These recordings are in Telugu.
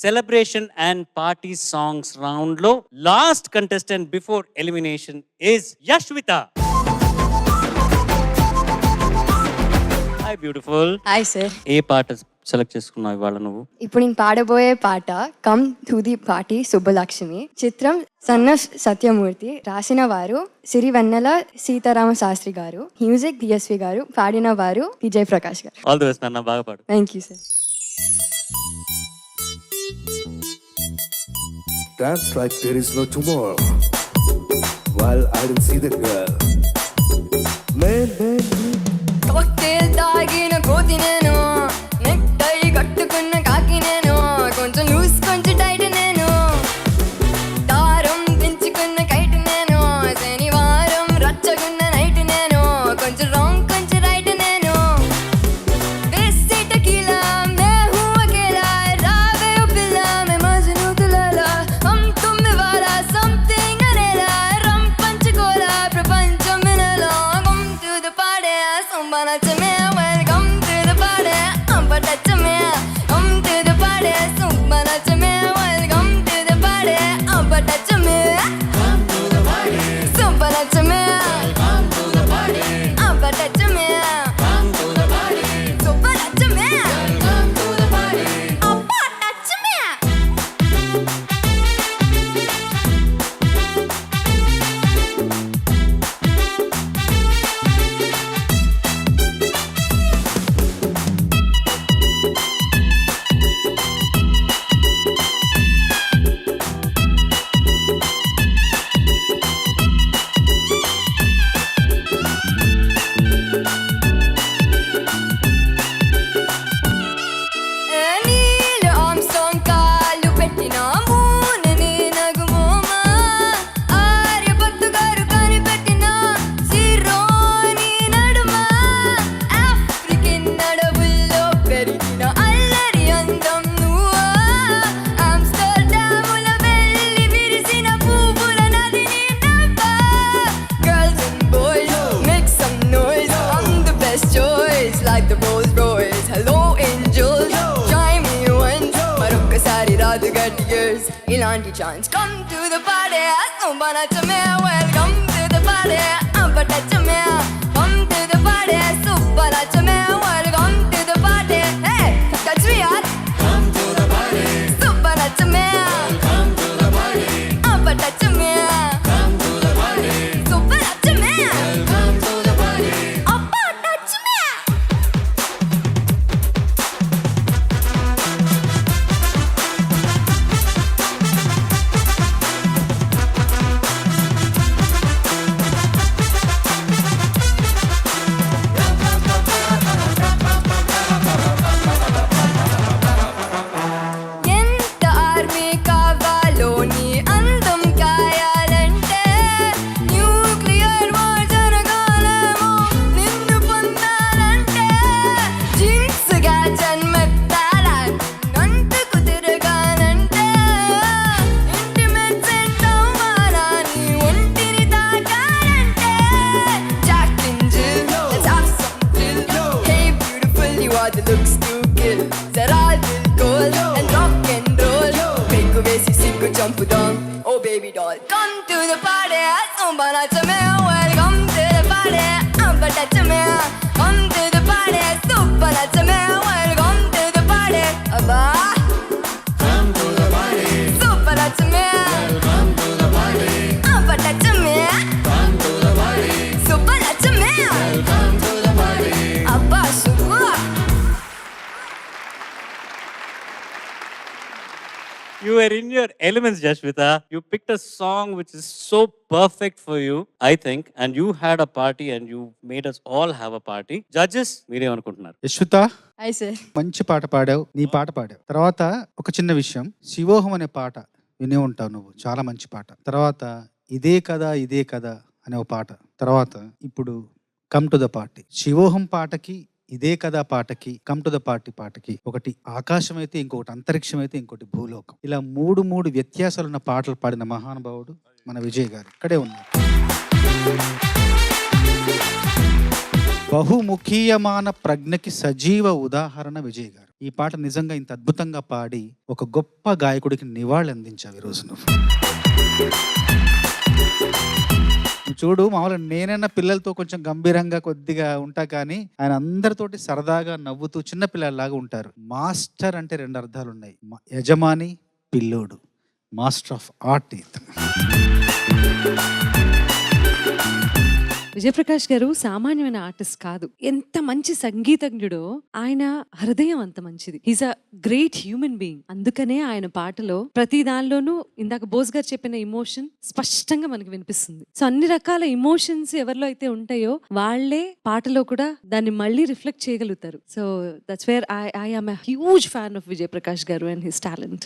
celebration and party songs round lo last contestant before elimination is Yashvita. Hi beautiful. Hi sir. ఏ పాట సెలెక్ట్ చేసుకున్నావు ఇవాళ నువ్వు? ఇప్పుడు నేను పాడబోయే పాట come to the party Subbalakshmi, చిత్రం సన్న సత్యమూర్తి, రాసిన వారు సిరివెన్నెల సీతారామ శాస్త్రి గారు, మ్యూజిక్ డిఎస్వి గారు, పాడిన వారు విజయ్ ప్రకాష్ గారు. ఆల్ ది బెస్ట్ నాన్న, బాగా పాడు. Thank you sir. Dance like there is no tomorrow, while I don't see the girl. Man, cocktail తాగిన కోతి నేను, నెక్ టై కట్టుకున్న కాకి నేను, కొంచెం లూస్ కొంచెం టైట్ నేను, దారం పెంచుకున్న కైట్ నేను, శనివారం రచ్చగున్న నైట్ నేను, కొంచెం రాంగ్ కొంచెం రైట్ నేను, దేశీ టకీలా మే హూ అకేలా, రావే ఓ పిల్ల మే మజ్ను తులాలా, హమ్ తుమ్ వాలా సంథింగ్ అనేలా, రం పంచుకోలా ప్రపంచం వినేలా, come to the party Subbalakshmi, welcome to the party Abbalakshmi, come to the party Subbalakshmi, welcome to the party Abbalakshmi, come to the party Subbalakshmi, welcome to the party Abbalakshmi, come to the party Subbalakshmi, welcome to the party Abbalakshmi. నీళ్ళు ఆమ్స్ట్రాంగ్ కాళ్ళు పెట్టిన మూనని నగుమోమా, ఆర్యభట్టు గారు కనిపెట్టిన సిరోని నడుమ, ఆఫ్రికన్ అడవుల్లో పెరిగిన అల్లరి అందం నువ్వా, ఆమ్స్టర్డాముల వెళ్ళి విరిసిన పువ్వుల నదిని నవ్వా, girls and boys make some noise, I'm the best choice like the Rolls Royce. Hello angels, try me once, మరొక్కసారి రాదు గట్టి years ఇలాంటి chance. Come to the party Subbalakshmi, welcome to the party Abbalakshmi, come to the party Subbalakshmi, welcome to the party. Hey, touch me yaar. Come to the party Subbalakshmi, welcome to the party Abbalakshmi, come to the party Subbalakshmi, welcome to the party Abbalakshmi. ఎంత ఆర్మీ కావాలో నీ అందం కాయాలంటే, న్యూక్లియర్ వార్ జరగాలేమో నిన్ను పొందాలంటే, జీన్స్ గా జన్మెత్తాలా నంటుకు తిరగాలంటే, ఇంటిమేట్ సెంట్ అవ్వాలా నీ ఒంటిని తాకాలంటే, Jack and Jill, let's have some thrill. Hey beautiful, you are the looks to kill. Zara dil goal and rock and roll. Peku vesi siggu chambudam, oh baby doll. Come to the party, Subbalakshmi, welcome to the party Abbalakshmi, come to the party Subbalakshmi, welcome to the party అబ్బా, come to the party Subbalakshmi, welcome to the party Abbalakshmi, come to the party Subbalakshmi, welcome to the party అబ్బా Subbu. You were in your elements, Yashvita. You picked a song which is so perfect for you, I think, and you had a party and you made us all have a party. Judges, మీరేమనుకుంటున్నారు? Yashwitha, hi sir. మంచి పాట పాడావు, నీ పాట పాడావు. తర్వాత ఒక చిన్న విషయం, శివోహం అనే పాట వినే ఉంటావు నువ్వు, చాలా మంచి పాట. తర్వాత ఇదే కదా అనే ఒక పాట. తర్వాత ఇప్పుడు కమ్ టు ద పార్టీ. శివోహం పాటకి, ఇదే కదా పాటకి, కమ్ టు ద పార్టీ పాటకి, ఒకటి ఆకాశం అయితే, ఇంకొకటి అంతరిక్షం అయితే, ఇంకోటి భూలోకం. ఇలా మూడు వ్యత్యాసాలున్న పాటలు పాడిన మహానుభావుడు మన విజయ్ గారు ఇక్కడే ఉన్నారు. బహుముఖీయమాన ప్రజ్ఞకి సజీవ ఉదాహరణ విజయ్ గారు. ఈ పాట నిజంగా ఇంత అద్భుతంగా పాడి ఒక గొప్ప గాయకుడికి నివాళి అందించావు ఈరోజు నువ్వు. నువ్వు చూడు, మామూలుగా నేనైనా పిల్లలతో కొంచెం గంభీరంగా కొద్దిగా ఉంటా, కానీ ఆయన అందరితోటి సరదాగా నవ్వుతూ చిన్న పిల్లల్లాగా ఉంటారు. మాస్టర్ అంటే 2 అర్థాలు ఉన్నాయి. యజమాని, పిల్లోడు. మాస్టర్ ఆఫ్ ఆర్ట్ ఇతను. విజయప్రకాష్ గారు సామాన్యమైన ఆర్టిస్ట్ కాదు, ఎంత మంచి సంగీతజ్ఞుడో. ఆయన హృదయం అంత మంచిది. He's a great human being. అందుకనే ఆయన పాటలో ప్రతి దానిలోనూ ఇందాక బోస్ గారు చెప్పిన ఇమోషన్ స్పష్టంగా మనకి వినిపిస్తుంది. సో అన్ని రకాల ఇమోషన్స్ ఎవరిలో అయితే ఉంటాయో వాళ్ళే పాటలో కూడా దాన్ని మళ్ళీ రిఫ్లెక్ట్ చేయగలుగుతారు. So that's where I am a huge fan of Vijay Prakash గారు అండ్ హిస్ టాలెంట్.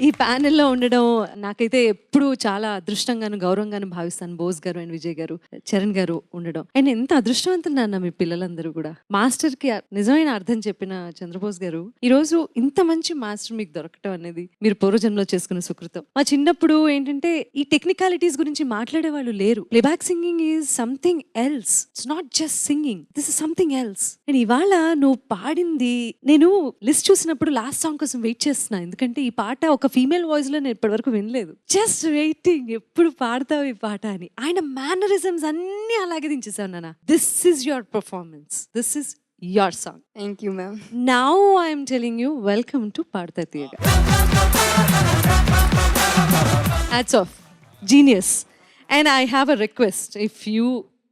ఈ ప్యానెల్లో ఉండడం నాకైతే ఎప్పుడు చాలా అదృష్టంగాను గౌరవంగాను భావిస్తాను. బోస్ గారు అండ్ విజయ్ గారు, చరణ్ గారు ఉండడం. అండ్ ఎంత అదృష్టవంతులు నాన్న మీ పిల్లలందరూ కూడా. మాస్టర్ కి నిజమైన అర్థం చెప్పిన చంద్రబోస్ గారు, ఈ రోజు ఇంత మంచి మాస్టర్ మీకు దొరకటం అనేది మీరు పూర్వజన్మలో చేసుకున్న సుకృతం. మా చిన్నప్పుడు ఏంటంటే ఈ టెక్నికాలిటీస్ గురించి మాట్లాడే వాళ్ళు లేరు. Playback singing is something else. It's not just singing, this is something else. And ఇవాళ నువ్వు పాడింది, నేను లిస్ట్ చూసినప్పుడు లాస్ట్ సాంగ్ కోసం వెయిట్ చేస్తున్నా, ఎందుకంటే ఈ పాట ఒక ఫీమేల్ వాయిస్ లో నేను ఇప్పటి వరకు వినలేదు. జస్ట్ వెయిటింగ్, ఎప్పుడు పాడతావు ఈ పాట అని. ఆయన మేనరిజమ్స్ అన్ని అలాగే దించేసావు నాన్న. This is your performance, this is your song. Thank you ma'am. Now I'm telling you, welcome to Padutha Theeyaga. Hats off, genius. And I have a request, if you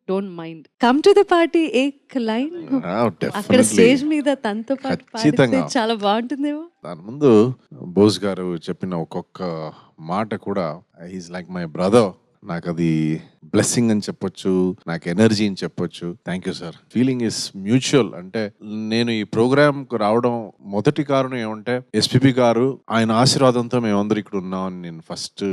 don't mind, come to the party. ఏక్ లైన్ అక్కడ స్టేజ్ మీద తనతో పాటు పాడితే చాలా బాగుంటుందేమో. దాని ముందు బోస్ గారు చెప్పిన ఒక్కొక్క మాట కూడా, హీస్ లైక్ మై బ్రదర్. నాకు అది బ్లెస్సింగ్ అని చెప్పొచ్చు, నాకు ఎనర్జీ అని చెప్పొచ్చు. Thank you sir. Feeling is mutual. అంటే నేను ఈ ప్రోగ్రామ్ కు రావడం మొదటి కారణం ఏమంటే ఎస్పీబీ గారు, ఆయన ఆశీర్వాదంతో మేమందరూ ఇక్కడ ఉన్నాం అని నేను ఫస్ట్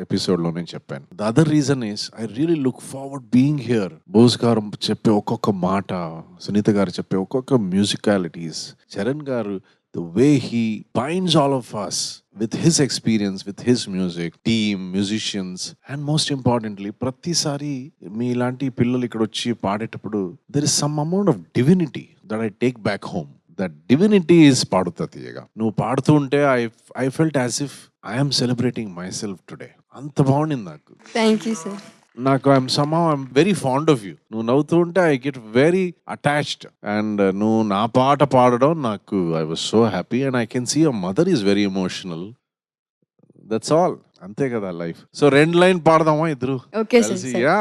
ఎపిసోడ్ లో నేను చెప్పాను. The other reason is I really look forward being here. Bose గారు చెప్పే ఒక్కొక్క మాట, సునీత గారు చెప్పే ఒక్కొక్క మ్యూజికాలిటీస్, చరణ్ గారు the way he binds all of us with his experience, with his music, team, musicians, and most importantly, ప్రతిసారి మీ ఇలాంటి పిల్లలు ఇక్కడ వచ్చి పాడేటప్పుడు there is some amount of divinity that I take back home. That divinity is పాడుతా తీయగా. నువ్వు పాడుతూ ఉంటే I felt as if I am celebrating myself today. అంత బాగుండింది నాకు. Thank you sir. నాకు I'm very fond of you. నువ్వు నవ్వుతూ ఉంటే I get very attached. And నువ్వు నా పాట పాడడం నాకు I was so happy. And I can see your mother is very emotional. That's all. అంతే కదా లైఫ్. సో 2 లైన్ పాడదామా ఇద్దరు? Okay sir. యా.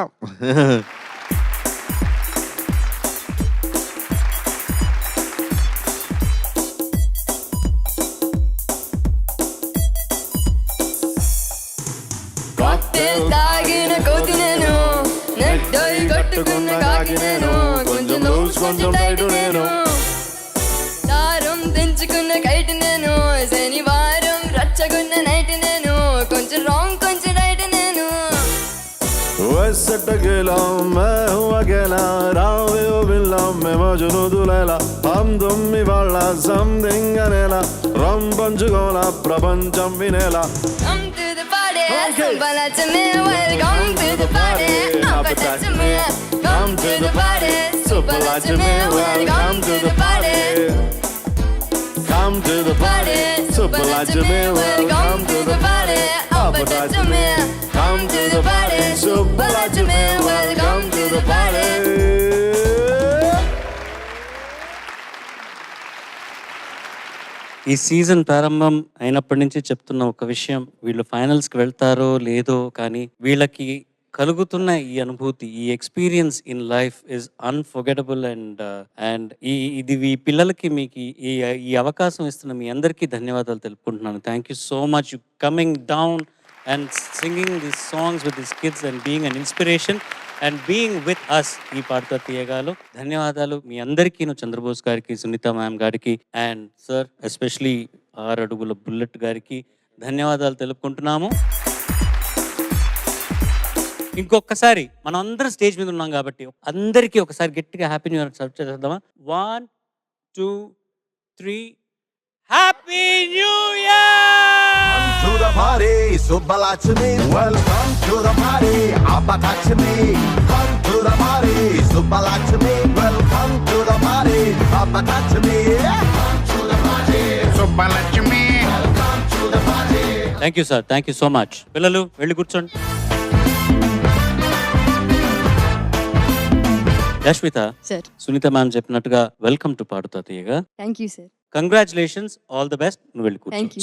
కాక్టైల్ తాగిన కోతి నేను, నెట్టై కట్టుకున్న కాకి నేను, కొంచెం లూజ్ కొంచెం టైట్ నేను, దారం తెంచుకున్న కైట్ నేను, శనివారం రచ్చగున్న నైట్ నేను, కొంచెం రాంగ్ కొంచెం రైట్ నేను. वैसे गेला मैं हुआ गेला रावे ओ बिल्ला मैं मजनू दुलेला हम तुम इवाళ something అనేలా రం పంచుకోలా ప్రపంచం వినేలా. Come to the party, Subbalakshmi, welcome to the party, Appalakshmi. Come to the party, Subbalakshmi, welcome to the party. Come to the party, Subbalakshmi, welcome to the party, Appalakshmi. Come to the party, Subbalakshmi, welcome to the party. ఈ సీజన్ ప్రారంభం అయినప్పటి నుంచి చెప్తున్న ఒక విషయం, వీళ్ళు ఫైనల్స్కి వెళ్తారో లేదో కానీ వీళ్ళకి కలుగుతున్న ఈ అనుభూతి, ఈ experience in life is unforgettable. And ఇది ఈ పిల్లలకి మీకు ఈ అవకాశం ఇస్తున్న మీ అందరికీ ధన్యవాదాలు తెలుపుకుంటున్నాను. Thank you so much you coming down and singing this songs with this kids and being an inspiration and being with us ఈ పాడతా తీయగాలో. ధన్యవాదాలు మీ అందరికీ, చంద్రబోస్ గారికి, సునీత మ్యామ్ గారికి, అండ్ సార్ ఎస్పెషలీ 6 అడుగుల బుల్లెట్ గారికి ధన్యవాదాలు తెలుపుకుంటున్నాము. ఇంకొకసారి మనం అందరం స్టేజ్ మీద ఉన్నాం కాబట్టి అందరికీ ఒకసారి గట్టిగా హ్యాపీ న్యూ ఇయర్ సర్వ్ చేద్దామా? 1 2 3 happy new year to the party, Subbalaxmi. Welcome to the party, Abba Lakshmi. Come to the party, Subbalaxmi. Welcome to the party. party. Papa touch me. Subbalakshmi thank you sir, thank you so much. పిల్లలు వెళ్ళి కూర్చోండి. యశ్విత, సార్ సునీత మ్యామ్ చెప్పినట్టుగా welcome to Paaduta Theeyaga. Thank you sir congratulations, all the best. నువ్వు వెళ్ళి కూర్చో. Thank you